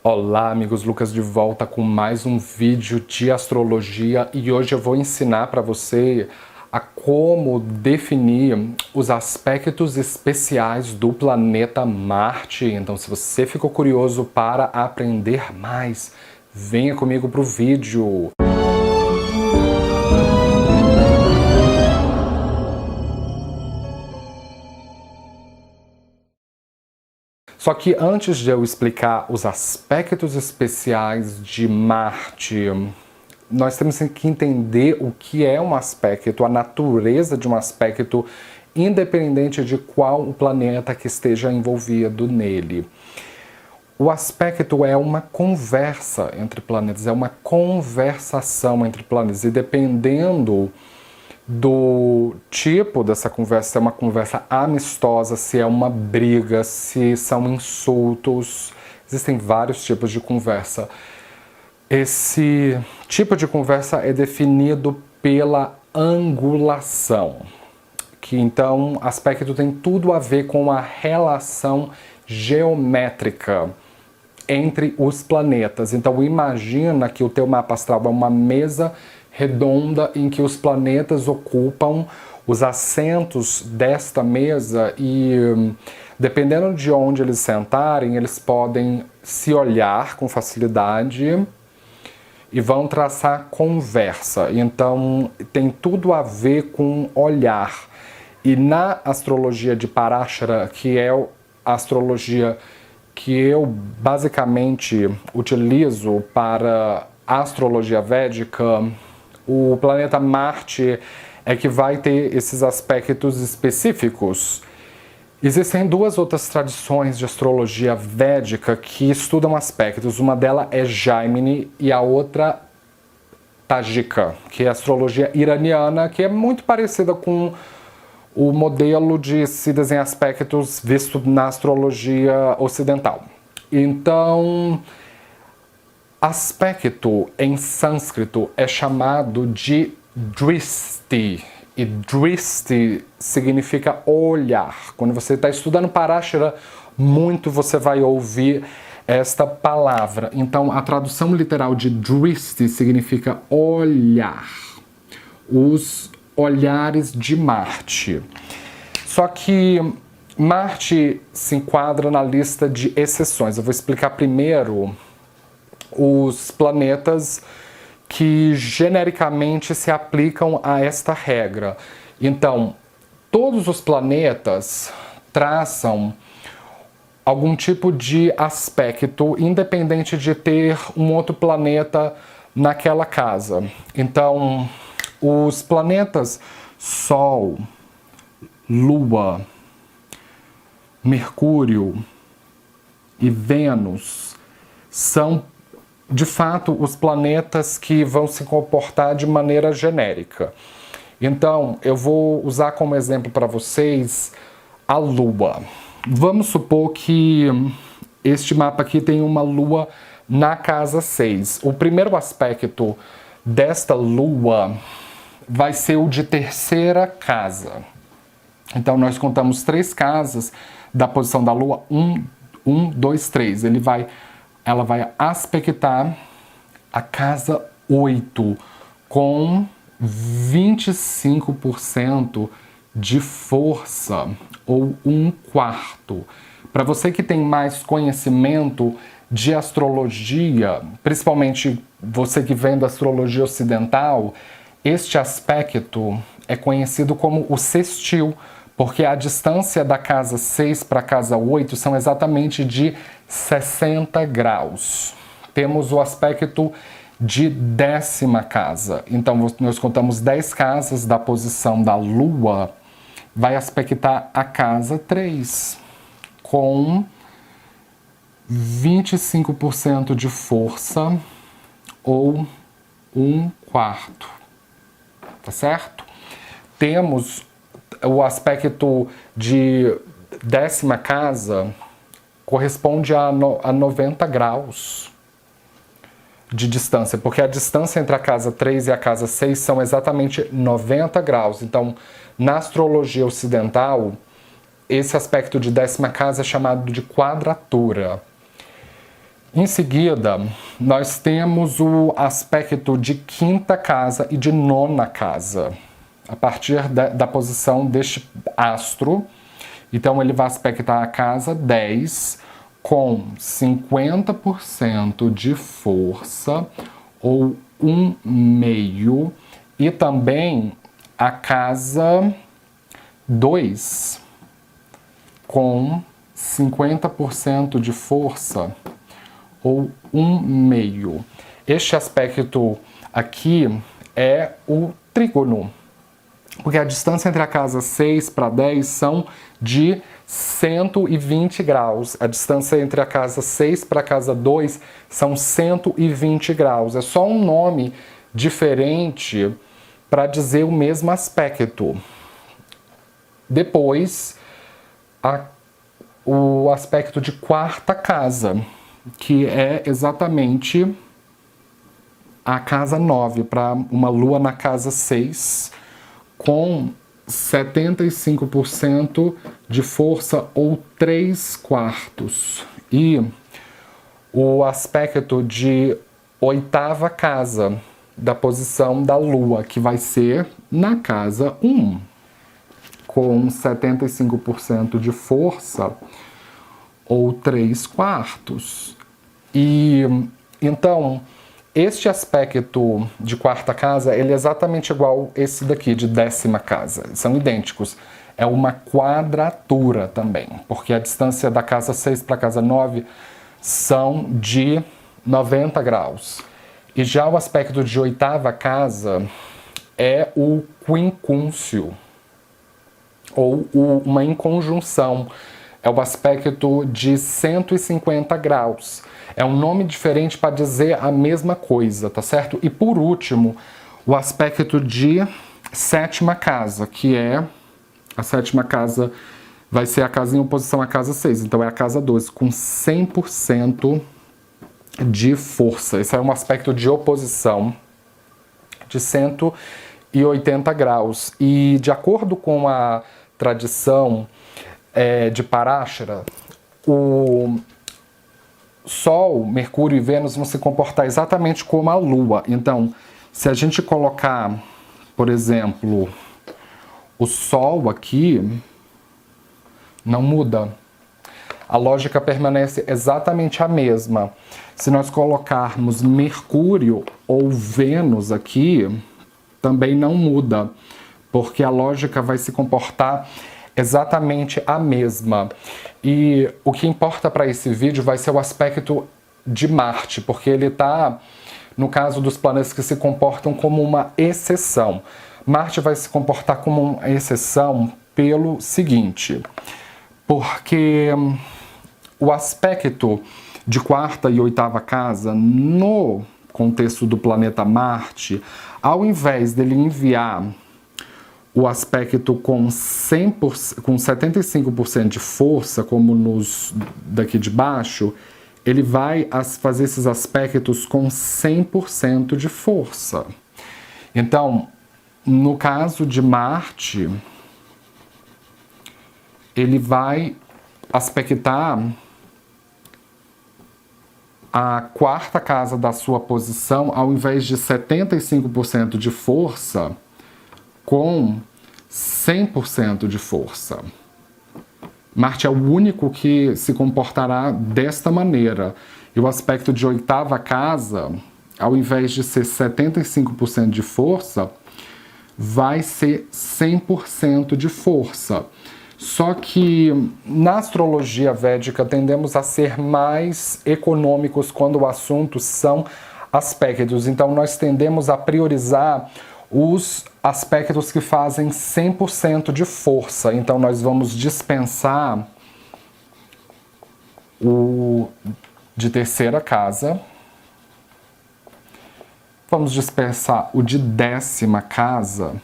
Olá amigos, Lucas de volta com mais um vídeo de astrologia e hoje eu vou ensinar para você a como definir os aspectos especiais do planeta Marte. Então, se você ficou curioso para aprender mais, venha comigo para o vídeo. Só que antes de eu explicar os aspectos especiais de Marte, nós temos que entender o que é um aspecto, a natureza de um aspecto, independente de qual o planeta que esteja envolvido nele. O aspecto é uma conversa entre planetas, é uma conversação entre planetas, e dependendo do tipo dessa conversa, se é uma conversa amistosa, se é uma briga, se são insultos, existem vários tipos de conversa. Esse tipo de conversa é definido pela angulação, que então aspecto tem tudo a ver com a relação geométrica entre os planetas. Então imagina que o teu mapa astral é uma mesa redonda em que os planetas ocupam os assentos desta mesa e dependendo de onde eles sentarem, eles podem se olhar com facilidade e vão traçar conversa. Então tem tudo a ver com olhar. E na astrologia de Parashara, que é a astrologia que eu basicamente utilizo para a astrologia védica, o planeta Marte é que vai ter esses aspectos específicos. Existem duas outras tradições de astrologia védica que estudam aspectos. Uma delas é Jaimini e a outra Tajika, que é a astrologia iraniana, que é muito parecida com o modelo de se desenhar aspectos visto na astrologia ocidental. Então, aspecto em sânscrito é chamado de drishti, e drishti significa olhar. Quando você está estudando Parashara, muito você vai ouvir esta palavra. Então, a tradução literal de drishti significa olhar. Os olhares de Marte. Só que Marte se enquadra na lista de exceções. Eu vou explicar primeiro os planetas que genericamente se aplicam a esta regra. Então, todos os planetas traçam algum tipo de aspecto, independente de ter um outro planeta naquela casa. Então, os planetas Sol, Lua, Mercúrio e Vênus são, de fato, os planetas que vão se comportar de maneira genérica. Então, eu vou usar como exemplo para vocês a Lua. Vamos supor que este mapa aqui tem uma Lua na casa 6. O primeiro aspecto desta Lua vai ser o de terceira casa. Então, nós contamos 3 casas da posição da Lua, 1, 2, 3. Ela vai aspectar a casa 8 com 25% de força, ou 1/4. Para você que tem mais conhecimento de astrologia, principalmente você que vem da astrologia ocidental, este aspecto é conhecido como o sextil, porque a distância da casa 6 para a casa 8 são exatamente de 60 graus. Temos o aspecto de 10ª casa. Então, nós contamos 10 casas da posição da Lua, vai aspectar a casa 3, com 25% de força, ou 1/4. Tá certo? Temos o aspecto de 10ª casa, corresponde a 90 graus de distância, porque a distância entre a casa 3 e a casa 6 são exatamente 90 graus. Então, na astrologia ocidental, esse aspecto de 10ª casa é chamado de quadratura. Em seguida, nós temos o aspecto de quinta casa e de nona casa, a partir da posição deste astro. Então, ele vai aspectar a casa 10 com 50% de força ou 1/2, e também a casa 2 com 50% de força ou 1/2. Este aspecto aqui é o trígono, porque a distância entre a casa 6 para 10 são de 120 graus. A distância entre a casa 6 para a casa 2 são 120 graus. É só um nome diferente para dizer o mesmo aspecto. Depois, o aspecto de quarta casa, que é exatamente a casa 9, para uma lua na casa 6, com 75% de força ou 3/4. E o aspecto de oitava casa, da posição da lua, que vai ser na casa 1, com 75% de força ou 3/4. E então, este aspecto de quarta casa, ele é exatamente igual esse daqui de 10ª casa. São idênticos. É uma quadratura também, porque a distância da casa 6 para a casa 9 são de 90 graus. E já o aspecto de oitava casa é o quincúncio, ou uma inconjunção. É o aspecto de 150 graus. É um nome diferente para dizer a mesma coisa, tá certo? E por último, o aspecto de 7ª casa, que é a 7ª casa, vai ser a casa em oposição à casa 6, então é a casa 12, com 100% de força. Esse é um aspecto de oposição de 180 graus. E de acordo com a tradição de Parashara, o Sol, Mercúrio e Vênus vão se comportar exatamente como a Lua. Então, se a gente colocar, por exemplo, o Sol aqui, não muda. A lógica permanece exatamente a mesma. Se nós colocarmos Mercúrio ou Vênus aqui, também não muda, porque a lógica vai se comportar exatamente a mesma. E o que importa para esse vídeo vai ser o aspecto de Marte, porque ele está, no caso dos planetas que se comportam como uma exceção. Marte vai se comportar como uma exceção pelo seguinte, porque o aspecto de quarta e oitava casa, no contexto do planeta Marte, ao invés dele enviar o aspecto com 100%, com 75% de força, como nos daqui de baixo, ele vai fazer esses aspectos com 100% de força. Então, no caso de Marte, ele vai aspectar a quarta casa da sua posição, ao invés de 75% de força, com 100% de força. Marte é o único que se comportará desta maneira. E o aspecto de oitava casa, ao invés de ser 75% de força, vai ser 100% de força. Só que na astrologia védica tendemos a ser mais econômicos quando o assunto são aspectos. Então nós tendemos a priorizar os aspectos que fazem 100% de força. Então nós vamos dispensar o de terceira casa. Vamos dispensar o de 10ª casa.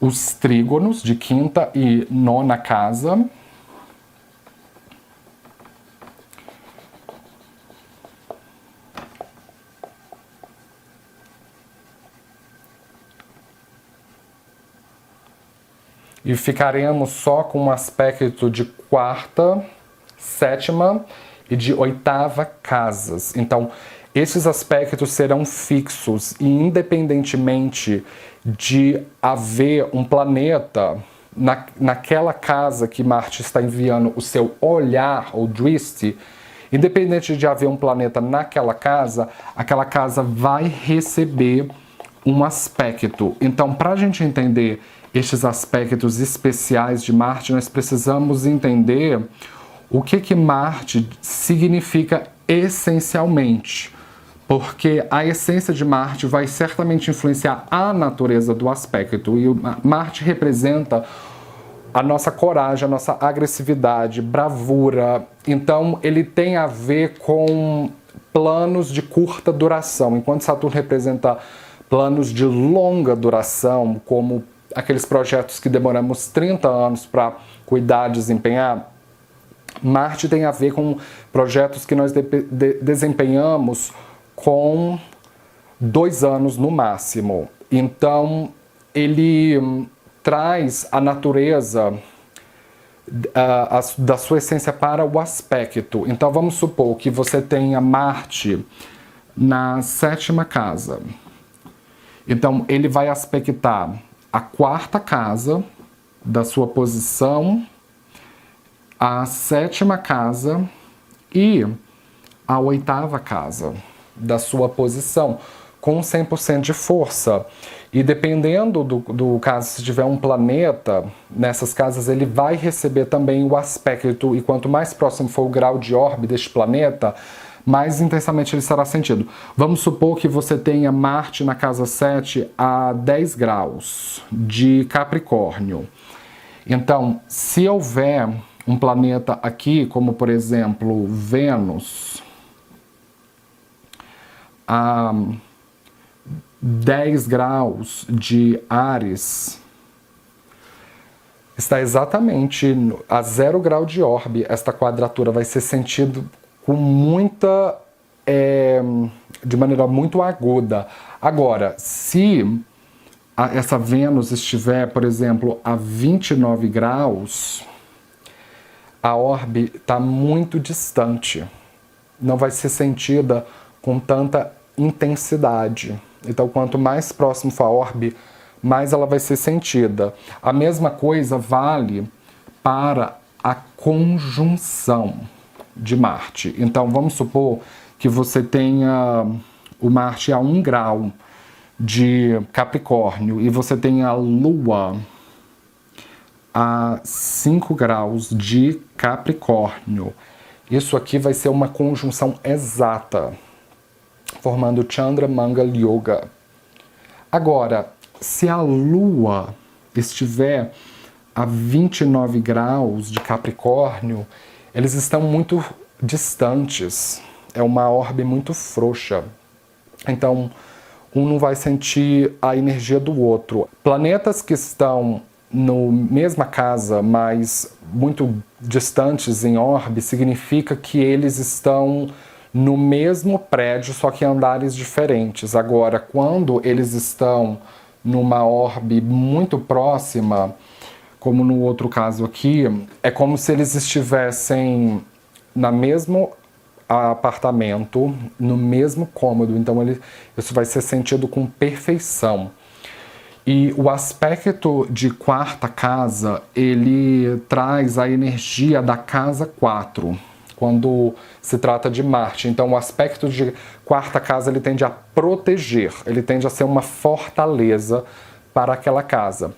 Os trígonos de quinta e nona casa. e ficaremos só com um aspecto de quarta, sétima e de oitava casas. Então, esses aspectos serão fixos e independentemente de haver um planeta naquela casa que Marte está enviando o seu olhar, ou Drishti, independente de haver um planeta naquela casa, aquela casa vai receber um aspecto. Então, para a gente entender estes aspectos especiais de Marte, nós precisamos entender o que Marte significa essencialmente. Porque a essência de Marte vai certamente influenciar a natureza do aspecto. E Marte representa a nossa coragem, a nossa agressividade, bravura. Então, ele tem a ver com planos de curta duração, enquanto Saturno representa planos de longa duração, como aqueles projetos que demoramos 30 anos para cuidar, desempenhar. Marte tem a ver com projetos que nós desempenhamos com 2 anos no máximo. Então, ele traz a natureza da sua essência para o aspecto. Então, vamos supor que você tenha Marte na 7ª casa. Então, ele vai aspectar a 4ª casa da sua posição, a 7ª casa e a 8ª casa da sua posição, com 100% de força. E dependendo do caso, se tiver um planeta nessas casas, ele vai receber também o aspecto, e quanto mais próximo for o grau de órbita deste planeta, mais intensamente ele será sentido. Vamos supor que você tenha Marte na casa 7 a 10 graus de Capricórnio. Então, se houver um planeta aqui, como por exemplo Vênus, a 10 graus de Áries, está exatamente a 0 grau de Orbe. Esta quadratura vai ser sentido com muita, de maneira muito aguda. Agora, se essa Vênus estiver, por exemplo, a 29 graus, a orbe está muito distante. Não vai ser sentida com tanta intensidade. Então, quanto mais próximo for a orbe, mais ela vai ser sentida. A mesma coisa vale para a conjunção de Marte. Então, vamos supor que você tenha o Marte a 1 grau de Capricórnio e você tenha a Lua a 5 graus de Capricórnio. Isso aqui vai ser uma conjunção exata, formando Chandra Mangal Yoga. Agora, se a Lua estiver a 29 graus de Capricórnio, eles estão muito distantes. É uma orbe muito frouxa. Então, um não vai sentir a energia do outro. Planetas que estão na mesma casa, mas muito distantes em orbe, significa que eles estão no mesmo prédio, só que em andares diferentes. Agora, quando eles estão numa orbe muito próxima, como no outro caso aqui, é como se eles estivessem no mesmo apartamento, no mesmo cômodo. Então, isso vai ser sentido com perfeição. E o aspecto de 4ª casa, ele traz a energia da casa 4, quando se trata de Marte. Então, o aspecto de 4ª casa, ele tende a proteger, ele tende a ser uma fortaleza para aquela casa.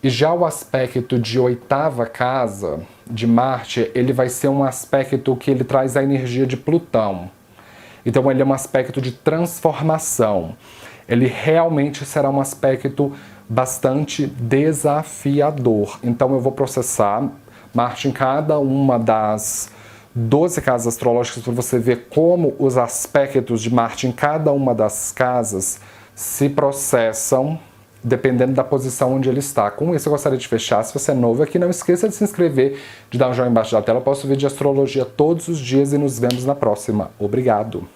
E já o aspecto de 8ª casa de Marte, ele vai ser um aspecto que ele traz a energia de Plutão. Então, ele é um aspecto de transformação. Ele realmente será um aspecto bastante desafiador. Então, eu vou processar Marte em cada uma das 12 casas astrológicas para você ver como os aspectos de Marte em cada uma das casas se processam dependendo da posição onde ele está. Com isso, eu gostaria de fechar. Se você é novo aqui, não esqueça de se inscrever, de dar um joinha embaixo da tela. Eu posto vídeo de astrologia todos os dias e nos vemos na próxima. Obrigado!